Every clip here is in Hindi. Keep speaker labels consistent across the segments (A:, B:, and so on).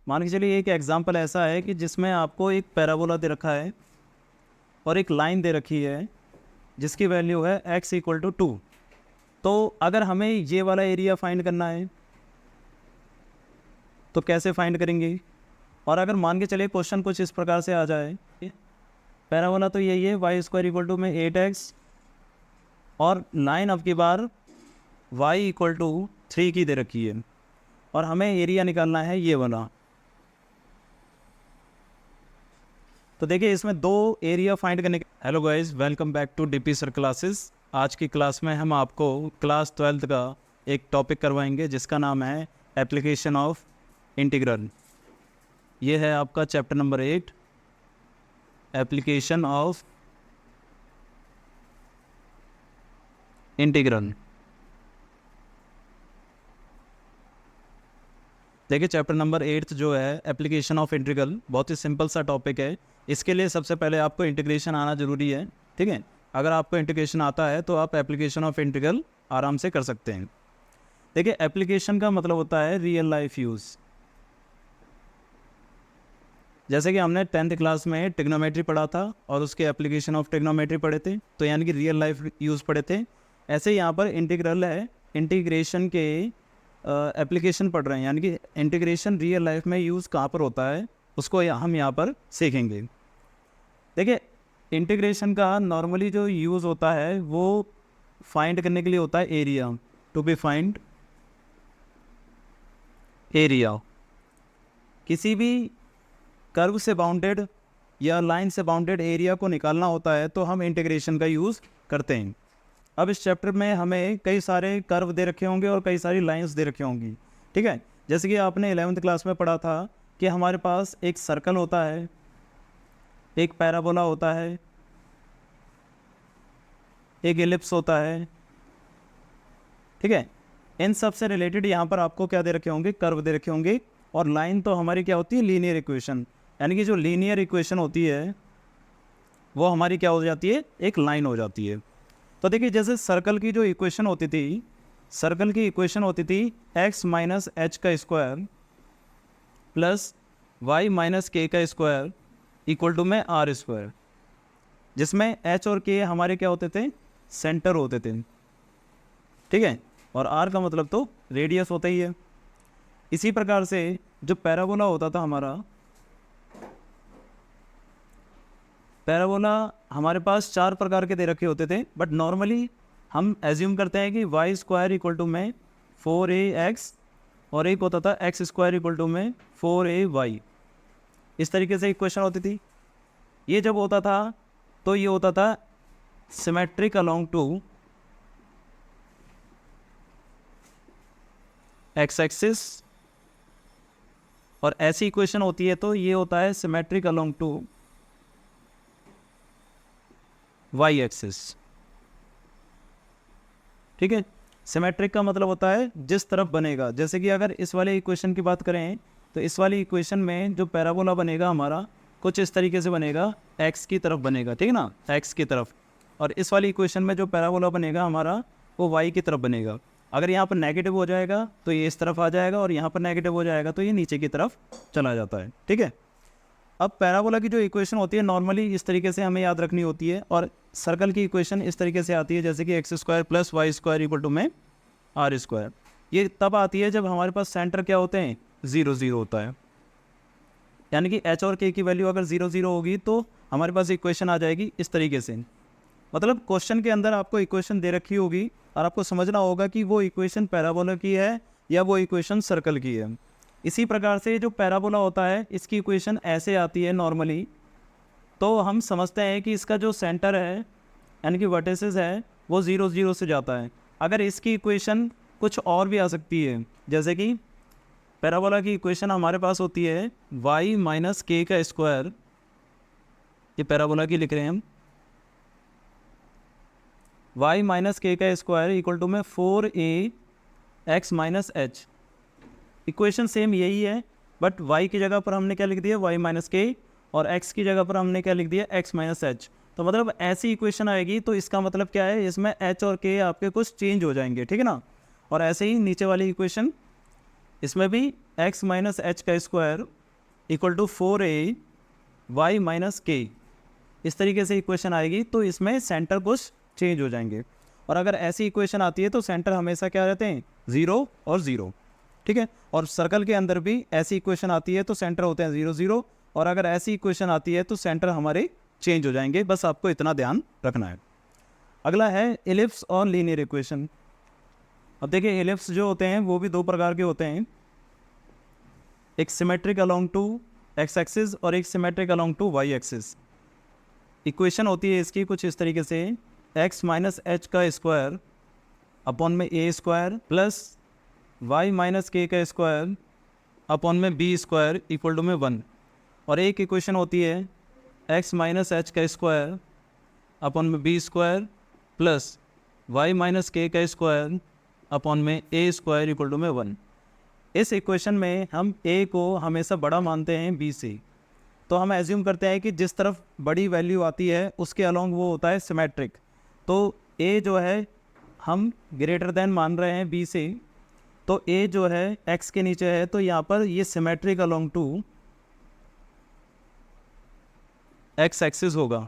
A: मान के चलिए एक एग्जांपल ऐसा है कि जिसमें आपको एक पैराबोला दे रखा है और एक लाइन दे रखी है जिसकी वैल्यू है x इक्वल टू 2। तो अगर हमें ये वाला एरिया फाइंड करना है तो कैसे फाइंड करेंगे? और अगर मान के चलिए क्वेश्चन कुछ इस प्रकार से आ जाए, पैराबोला तो यही है वाई स्क्वायर इक्वल टू में 8x और लाइन अब की बार y इक्वल टू 3 की दे रखी है और हमें एरिया निकालना है ये वाला। तो देखिए इसमें दो एरिया फाइंड करने के। Hello guys, welcome back to DP sir classes. आज की क्लास में हम आपको क्लास 12th का एक टॉपिक करवाएंगे जिसका नाम है एप्लीकेशन ऑफ इंटीग्रल। ये है आपका chapter number 8, application of integral. देखिए चैप्टर नंबर 8 जो है एप्लीकेशन ऑफ इंटीग्रल, बहुत ही सिंपल सा टॉपिक है। इसके लिए सबसे पहले आपको इंटीग्रेशन आना ज़रूरी है, ठीक है। अगर आपको इंटीग्रेशन आता है तो आप एप्लीकेशन ऑफ इंटीग्रल आराम से कर सकते हैं। देखिए एप्लीकेशन का मतलब होता है रियल लाइफ यूज़। जैसे कि हमने 10th क्लास में ट्रिग्नोमेट्री पढ़ा था और उसके एप्लीकेशन ऑफ ट्रिग्नोमेट्री पढ़े थे, तो यानी कि रियल लाइफ यूज़ पढ़े थे। ऐसे यहाँ पर इंटीग्रल है, इंटीग्रेशन के एप्लीकेशन पढ़ रहे हैं, यानी कि इंटीग्रेशन रियल लाइफ में यूज़ कहाँ पर होता है उसको हम यहाँ पर सीखेंगे। देखिए इंटीग्रेशन का नॉर्मली जो यूज़ होता है वो फाइंड करने के लिए होता है area, to be find area. किसी भी कर्व से बाउंडेड या लाइन से बाउंडेड एरिया को निकालना होता है तो हम इंटीग्रेशन का यूज़ करते हैं। अब इस चैप्टर में हमें कई सारे कर्व दे रखे होंगे और कई सारी लाइंस दे रखी होंगी, ठीक है। जैसे कि आपने 11th क्लास में पढ़ा था कि हमारे पास एक सर्कल होता है, एक पैराबोला होता है, एक एलिप्स होता है, ठीक है। इन सब से रिलेटेड यहाँ पर आपको क्या दे रखे होंगे? कर्व दे रखे होंगे। और लाइन तो हमारी क्या होती है? लीनियर इक्वेशन, यानी कि जो लीनियर इक्वेशन होती है वो हमारी क्या हो जाती है? एक लाइन हो जाती है। तो देखिए जैसे सर्कल की जो इक्वेशन होती थी, सर्कल की इक्वेशन होती थी x माइनस एच का square plus y minus K का स्क्वायर इक्वल टू में आर स्क्वायर, जिसमें h और k हमारे क्या होते थे? सेंटर होते थे, ठीक है। और r का मतलब तो रेडियस होता ही है। इसी प्रकार से जो पैराबोला होता था हमारा, पैराबोला हमारे पास 4 प्रकार के दे रखे होते थे, बट नॉर्मली हम एज्यूम करते हैं कि वाई स्क्वायर इक्वल टू में 4ax और एक होता था एक्स स्क्वायर इक्वल टू में 4ay। इस तरीके से इक्वेशन होती थी। ये जब होता था तो ये होता था symmetric along to X axis, और ऐसी इक्वेशन होती है तो ये होता है symmetric along to Y axis, ठीक है। सिमेट्रिक का मतलब होता है जिस तरफ बनेगा। जैसे कि अगर इस वाले इक्वेशन की बात करें तो इस वाली इक्वेशन में जो पैराबोला बनेगा हमारा कुछ इस तरीके से बनेगा, एक्स की तरफ बनेगा, ठीक है ना, एक्स की तरफ। और इस वाली इक्वेशन में जो पैराबोला बनेगा हमारा वो वाई की तरफ बनेगा। अगर यहाँ पर नेगेटिव हो जाएगा तो ये इस तरफ आ जाएगा और यहाँ पर नेगेटिव हो जाएगा तो ये नीचे की तरफ चला जाता है, ठीक है। अब पैराबोला की जो इक्वेशन होती है नॉर्मली इस तरीके से हमें याद रखनी होती है, और सर्कल की इक्वेशन इस तरीके से आती है जैसे कि X square plus Y square equal to में आर स्क्वायर। ये तब आती है जब हमारे पास सेंटर क्या होते हैं? 0 0 होता है, यानी कि एच और के की वैल्यू अगर 0 0 होगी तो हमारे पास इक्वेशन आ जाएगी इस तरीके से। मतलब क्वेश्चन के अंदर आपको इक्वेशन दे रखी होगी और आपको समझना होगा कि वो इक्वेशन पैराबोला की है या वो इक्वेशन सर्कल की है। इसी प्रकार से जो पैराबोला होता है इसकी इक्वेशन ऐसे आती है नॉर्मली, तो हम समझते हैं कि इसका जो सेंटर है यानी कि वर्टिसेस है वो 0 0 से जाता है। अगर इसकी इक्वेशन कुछ और भी आ सकती है, जैसे कि पैराबोला की इक्वेशन हमारे पास होती है y माइनस के का स्क्वायर, ये पैराबोला की लिख रहे हैं हम, y माइनस के का स्क्वायर इक्वल टू में 4ax minus H. Equation same यही है, बट y की जगह पर हमने क्या लिख दिया? y माइनस के, और x की जगह पर हमने क्या लिख दिया? x minus H. तो मतलब ऐसी इक्वेशन आएगी तो इसका मतलब क्या है? इसमें h और k आपके कुछ चेंज हो जाएंगे, ठीक है ना। और ऐसे ही नीचे वाली इक्वेशन इसमें भी x माइनस एच का square equal to 4a y minus K, इस तरीके से इक्वेशन आएगी तो इसमें सेंटर कुछ चेंज हो जाएंगे। और अगर ऐसी इक्वेशन आती है तो सेंटर हमेशा क्या रहते हैं, 0 और 0, ठीक है। और सर्कल के अंदर भी ऐसी इक्वेशन आती है तो सेंटर होते हैं 0 0, और अगर ऐसी इक्वेशन आती है तो सेंटर हमारे चेंज हो जाएंगे। बस आपको इतना ध्यान रखना है। अगला है एलिप्स और लीनियर इक्वेशन। अब देखिए एलिप्स जो होते हैं वो भी दो प्रकार के होते हैं, एक symmetric along to X axis और एक symmetric along to Y axis. Equation होती है इसकी कुछ इस तरीके से, एक्स माइनस एच का स्क्वायर अपॉन में A square plus Y minus K का स्क्वायर अपॉन में बी स्क्वायर इक्वल टू में 1। और एक इक्वेशन होती है एक्स माइनस एच का स्क्वायर अपॉन में B square plus Y minus K का स्क्वायर अपॉन में ए स्क्वायर इक्वल टू में 1। इस इक्वेशन में हम ए को हमेशा बड़ा मानते हैं बी से, तो हम एज्यूम करते हैं कि जिस तरफ बड़ी वैल्यू आती है उसके अलोंग वो होता है सिमेट्रिक। तो ए जो है हम ग्रेटर देन मान रहे हैं बी से, तो ए जो है एक्स के नीचे है तो यहाँ पर ये symmetric along to X axis होगा।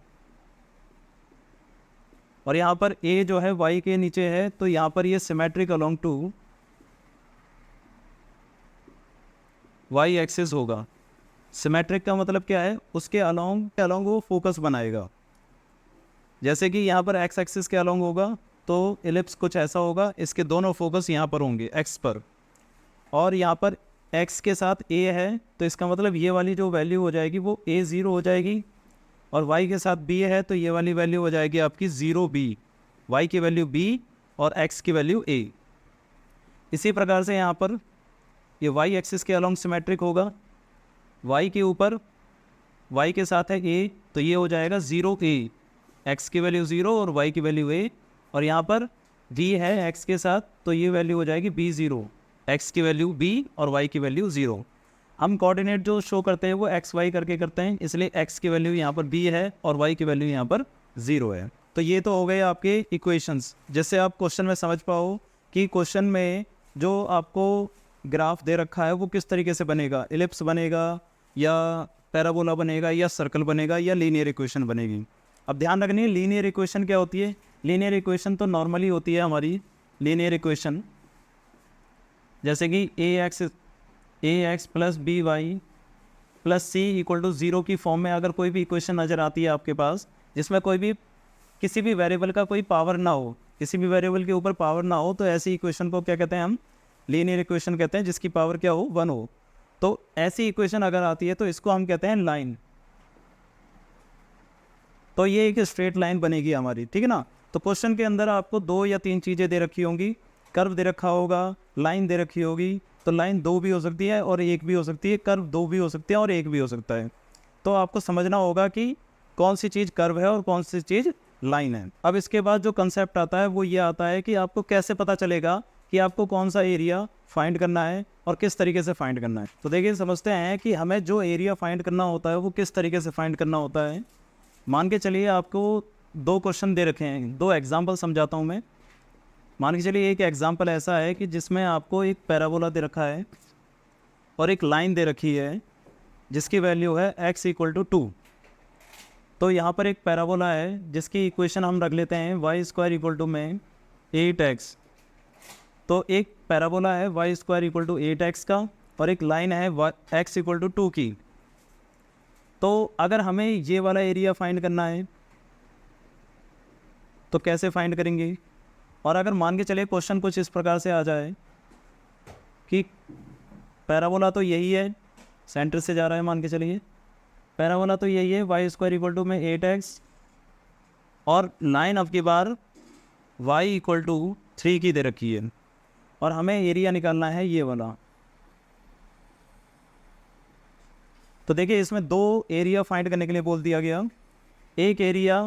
A: और यहाँ पर ए जो है वाई के नीचे है तो यहाँ पर ये symmetric along to Y axis होगा। सिमेट्रिक का मतलब क्या है, उसके अलोंग वो फोकस बनाएगा। जैसे कि यहाँ पर एक्स एक्सिस के अलोंग होगा तो एलिप्स कुछ ऐसा होगा, इसके दोनों फोकस यहाँ पर होंगे एक्स पर, और यहाँ पर एक्स के साथ ए है तो इसका मतलब ये वाली जो वैल्यू हो जाएगी वो ए 0 हो जाएगी, और वाई के साथ बी है तो ये वाली वैल्यू हो जाएगी आपकी 0 बी, वाई की वैल्यू बी और एक्स की वैल्यू ए। इसी प्रकार से यहाँ पर ये वाई एक्सिस के अलोंग सिमेट्रिक होगा, वाई के ऊपर वाई के साथ है ए तो ये हो जाएगा 0 ए, एक्स की वैल्यू 0 और वाई की वैल्यू ए, और यहाँ पर बी है एक्स के साथ तो ये वैल्यू हो जाएगी बी 0, एक्स की वैल्यू बी और वाई की वैल्यू 0। हम कोऑर्डिनेट जो शो करते हैं वो एक्स वाई करके करते हैं, इसलिए एक्स की वैल्यू यहाँ पर बी है और वाई की वैल्यू यहाँ पर 0 है। तो ये तो हो गए आपके इक्वेशंस, जिससे आप क्वेश्चन में समझ पाओ कि क्वेश्चन में जो आपको ग्राफ दे रखा है वो किस तरीके से बनेगा, एलिप्स बनेगा या पैराबोला बनेगा या सर्कल बनेगा या लीनियर इक्वेशन बनेगी। अब ध्यान रखनी है लीनियर इक्वेशन क्या होती है। लीनियर इक्वेशन तो नॉर्मली होती है हमारी लीनियर इक्वेशन, जैसे कि a x plus b y plus c equal to 0 की फॉर्म में अगर कोई भी इक्वेशन नज़र आती है आपके पास जिसमें कोई भी किसी भी वेरिएबल का कोई पावर ना हो, किसी भी वेरिएबल के ऊपर पावर ना हो, तो ऐसी इक्वेशन को क्या कहते हैं, हम लीनियर इक्वेशन कहते हैं, जिसकी पावर क्या हो 1 हो। तो ऐसी इक्वेशन अगर आती है तो इसको हम कहते हैं लाइन। तो ये एक स्ट्रेट लाइन बनेगी हमारी, ठीक है ना। तो क्वेश्चन के अंदर आपको 2 या 3 चीज़ें दे रखी होंगी, कर्व दे रखा होगा, लाइन दे रखी होगी। तो लाइन 2 भी हो सकती है और 1 भी हो सकती है, कर्व 2 भी हो सकती है और 1 भी हो सकता है। तो आपको समझना होगा कि कौन सी चीज़ कर्व है और कौन सी चीज़ लाइन है। अब इसके बाद जो कंसेप्ट आता है वो ये आता है कि आपको कैसे पता चलेगा कि आपको कौन सा एरिया फाइंड करना है और किस तरीके से फाइंड करना है। तो देखिए समझते हैं कि हमें जो एरिया फाइंड करना होता है वो किस तरीके से फाइंड करना होता है। मान के चलिए आपको 2 क्वेश्चन दे रखे हैं, 2 एग्जाम्पल समझाता हूँ मैं। मान के चलिए एक एग्जाम्पल ऐसा है कि जिसमें आपको एक पैराबोला दे रखा है और एक लाइन दे रखी है जिसकी वैल्यू है x इक्वल टू 2। तो यहाँ पर एक पैराबोला है जिसकी इक्वेशन हम रख लेते हैं वाई स्क्वायर इक्वल टू में 8x। तो एक पैराबोला है Y square equal to 8x का और एक लाइन है x इक्वल टू 2 की। तो अगर हमें ये वाला एरिया फाइंड करना है तो कैसे फाइंड करेंगे। और अगर मान के चले क्वेश्चन कुछ इस प्रकार से आ जाए कि पैराबोला तो यही है, सेंटर से जा रहा है, मान के चलिए पैराबोला तो यही है वाई स्क्वायर इक्वल टू में 8x और लाइन अब की बार y इक्वल टू 3 की दे रखी है और हमें एरिया निकालना है ये वाला। तो देखिए इसमें 2 एरिया फाइंड करने के लिए बोल दिया गया, एक एरिया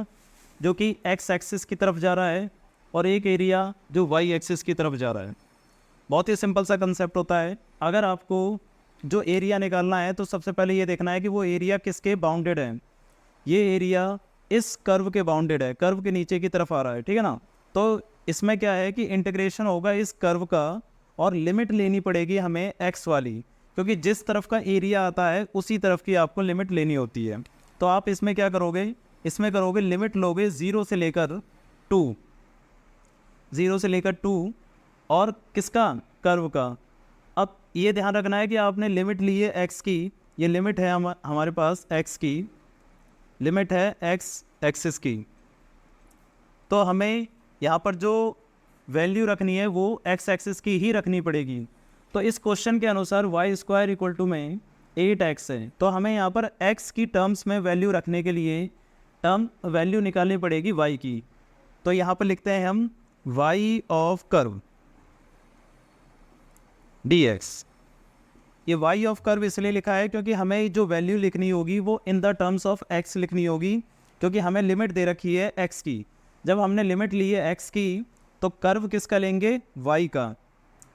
A: जो कि x एक्सिस की तरफ जा रहा है और एक एरिया जो y एक्सिस की तरफ जा रहा है। बहुत ही सिंपल सा कंसेप्ट होता है। अगर आपको जो एरिया निकालना है तो सबसे पहले ये देखना है कि वो एरिया किसके बाउंडेड है। ये एरिया इस कर्व के बाउंडेड है, कर्व के नीचे की तरफ आ रहा है, ठीक है ना। तो इसमें क्या है कि इंटीग्रेशन होगा इस कर्व का और लिमिट लेनी पड़ेगी हमें एक्स वाली, क्योंकि जिस तरफ का एरिया आता है उसी तरफ की आपको लिमिट लेनी होती है। तो आप इसमें क्या करोगे, इसमें करोगे लिमिट लोगे 0 से लेकर 2, 0 से लेकर 2, और किसका, कर्व का। अब ये ध्यान रखना है कि आपने लिमिट ली है एक्स की, ये लिमिट है हमारे पास एक्स की, लिमिट है एक्स एक्सिस की, तो हमें यहाँ पर जो वैल्यू रखनी है वो एक्स एक्सिस की ही रखनी पड़ेगी। तो इस क्वेश्चन के अनुसार वाई स्क्वायर इक्वल टू में 8x है, तो हमें यहाँ पर x की टर्म्स में वैल्यू रखने के लिए टर्म वैल्यू निकालनी पड़ेगी y की। तो यहाँ पर लिखते हैं हम y ऑफ कर्व dx। ये y ऑफ कर्व इसलिए लिखा है क्योंकि हमें जो वैल्यू लिखनी होगी वो in the terms of x लिखनी होगी, क्योंकि हमें लिमिट दे रखी है x की। जब हमने लिमिट ली है x की तो कर्व किसका लेंगे, y का।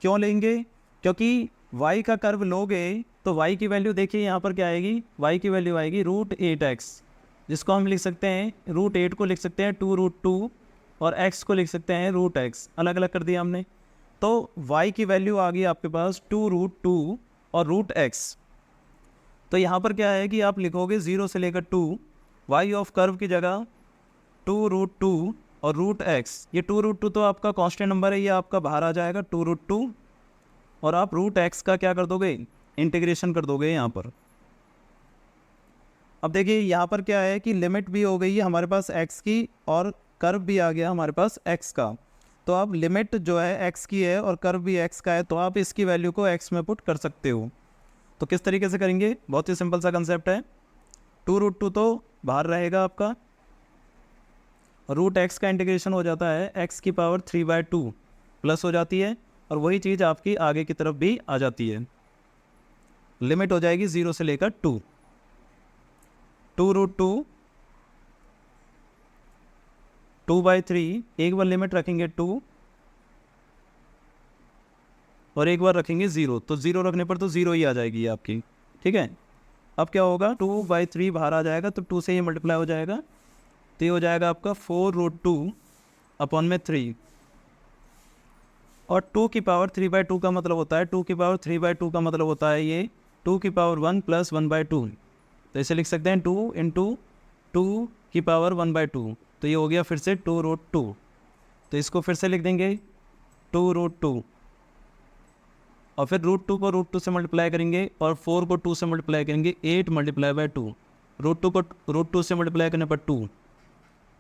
A: क्यों लेंगे, क्योंकि y का कर्व लोगे तो y की वैल्यू देखिए यहाँ पर क्या आएगी, y की वैल्यू आएगी √8x, जिसको हम लिख सकते हैं √8 को लिख सकते हैं 2√2 और x को लिख सकते हैं √x, अलग अलग कर दिया हमने। तो y की वैल्यू आ गई आपके पास 2√2 और √x। तो यहाँ पर क्या है कि आप लिखोगे 0 से लेकर 2, y ऑफ कर्व की जगह 2√2 और √x। ये 2√2 तो आपका कांस्टेंट नंबर है, ये आपका बाहर आ जाएगा 2√2, और आप √x का क्या कर दोगे, इंटीग्रेशन कर दोगे यहाँ पर। अब देखिए यहाँ पर क्या है कि लिमिट भी हो गई है हमारे पास x की और कर्व भी आ गया हमारे पास x का। तो अब लिमिट जो है x की है और कर्व भी x का है, तो आप इसकी वैल्यू को x में पुट कर सकते हो। तो किस तरीके से करेंगे, बहुत ही सिंपल सा कंसेप्ट है। 2√2 तो बाहर रहेगा आपका, √x का इंटीग्रेशन हो जाता है x की पावर 3/2 प्लस हो जाती है, और वही चीज़ आपकी आगे की तरफ भी आ जाती है। लिमिट हो जाएगी 0 से लेकर 2, 2√2 2/3, एक बार लिमिट रखेंगे 2 और एक बार रखेंगे 0, तो 0 रखने पर तो 0 ही आ जाएगी ये आपकी, ठीक है। अब क्या होगा, 2/3 बाहर आ जाएगा तो 2 से ही मल्टीप्लाई हो जाएगा, तो ये हो जाएगा आपका 4√2 अपॉन में 3, और 2 की पावर 3/2 का मतलब होता है 2 की पावर 3/2 का मतलब होता है ये 2 की पावर 1 प्लस 1/2। तो इसे लिख सकते हैं 2 इंटू 2 की पावर 1/2, तो ये हो गया फिर से 2√2। तो इसको फिर से लिख देंगे 2√2, और फिर √2 को √2 से मल्टीप्लाई करेंगे और 4 को 2 से मल्टीप्लाई करेंगे, 8 मल्टीप्लाई बाय 2, √2 को √2 से मल्टीप्लाई करने पर 2,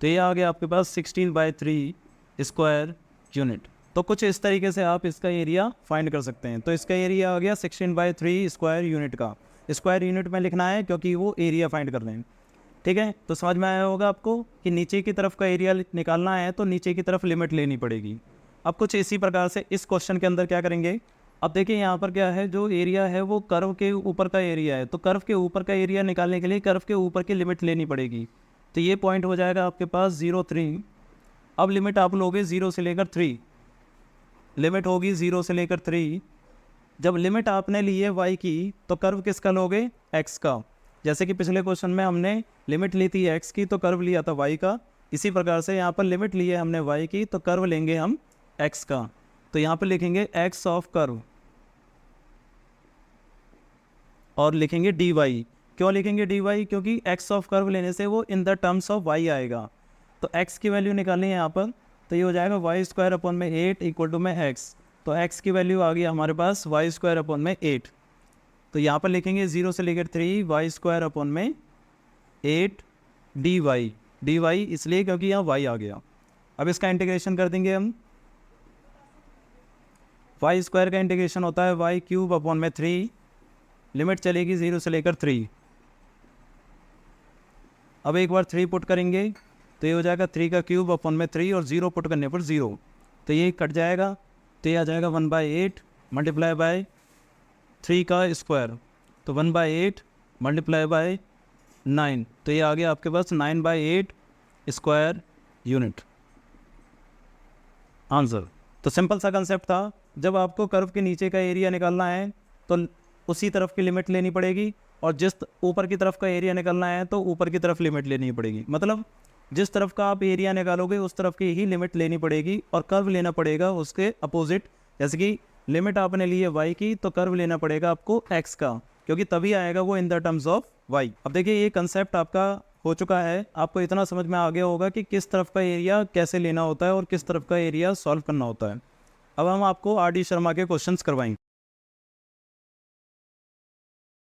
A: तो ये आ गया आपके पास 16/3 स्क्वायर यूनिट। तो कुछ इस तरीके से आप इसका एरिया फाइंड कर सकते हैं। तो इसका एरिया आ गया 16/3 स्क्वायर यूनिट का, स्क्वायर यूनिट में लिखना है क्योंकि वो एरिया फाइंड कर रहे हैं, ठीक है। तो समझ में आया होगा आपको कि नीचे की तरफ का एरिया निकालना है तो नीचे की तरफ लिमिट लेनी पड़ेगी। अब कुछ इसी प्रकार से इस क्वेश्चन के अंदर क्या करेंगे, अब देखिए यहाँ पर क्या है, जो एरिया है वो कर्व के ऊपर का एरिया है, तो कर्व के ऊपर का एरिया निकालने के लिए कर्व के ऊपर की लिमिट लेनी पड़ेगी। तो ये पॉइंट हो जाएगा आपके पास 0.3। अब लिमिट आप लोगे 0 से लेकर 3, लिमिट होगी 0 से लेकर 3। जब लिमिट आपने ली है y की तो कर्व किसका लोगे, x का। जैसे कि पिछले क्वेश्चन में हमने लिमिट ली थी x की तो कर्व लिया था y का, इसी प्रकार से यहाँ पर लिमिट ली है हमने y की तो कर्व लेंगे हम x का। तो यहाँ पर लिखेंगे x ऑफ कर्व और लिखेंगे dy। क्यों लिखेंगे dy, क्योंकि x ऑफ कर्व लेने से वो in the terms of y आएगा। तो x की वैल्यू निकालनी है यहाँ पर, तो ये हो जाएगा y² अपॉन में 8 इक्वल टू में x। तो x की वैल्यू आ गई हमारे पास y² अपॉन में 8। तो यहाँ पर लिखेंगे 0 से लेकर 3 y² अपॉन में 8 dy इसलिए क्योंकि यहाँ y आ गया। अब इसका इंटीग्रेशन कर देंगे हम, y² का इंटीग्रेशन होता है y³ अपॉन में 3, लिमिट चलेगी 0 से लेकर 3। अब एक बार 3 पुट करेंगे तो ये हो जाएगा 3 का क्यूब अपॉन में 3 और 0 पुट करने पर 0, तो ये कट जाएगा, तो ये आ जाएगा 1/8 मल्टीप्लाई बाय 3 का स्क्वायर, तो 1/8 मल्टीप्लाई बाय 9, तो ये आ गया आपके पास 9/8 स्क्वायर यूनिट आंसर। तो सिंपल सा कंसेप्ट था, जब आपको कर्व के नीचे का एरिया निकालना है तो उसी तरफ की लिमिट लेनी पड़ेगी, और जिस ऊपर की तरफ का एरिया निकालना है तो ऊपर की तरफ लिमिट लेनी पड़ेगी। मतलब जिस तरफ का आप एरिया निकालोगे उस तरफ की ही लिमिट लेनी पड़ेगी और कर्व लेना पड़ेगा उसके अपोजिट। जैसे कि लिमिट आपने ली है y की, तो कर्व लेना पड़ेगा आपको x का, क्योंकि तभी आएगा वो in the terms of y। अब देखिए ये कंसेप्ट आपका हो चुका है, आपको इतना समझ में आ गया होगा कि किस तरफ का एरिया कैसे लेना होता है और किस तरफ का एरिया सॉल्व करना होता है। अब हम आपको आर डी शर्मा के क्वेश्चंस करवाएंगे।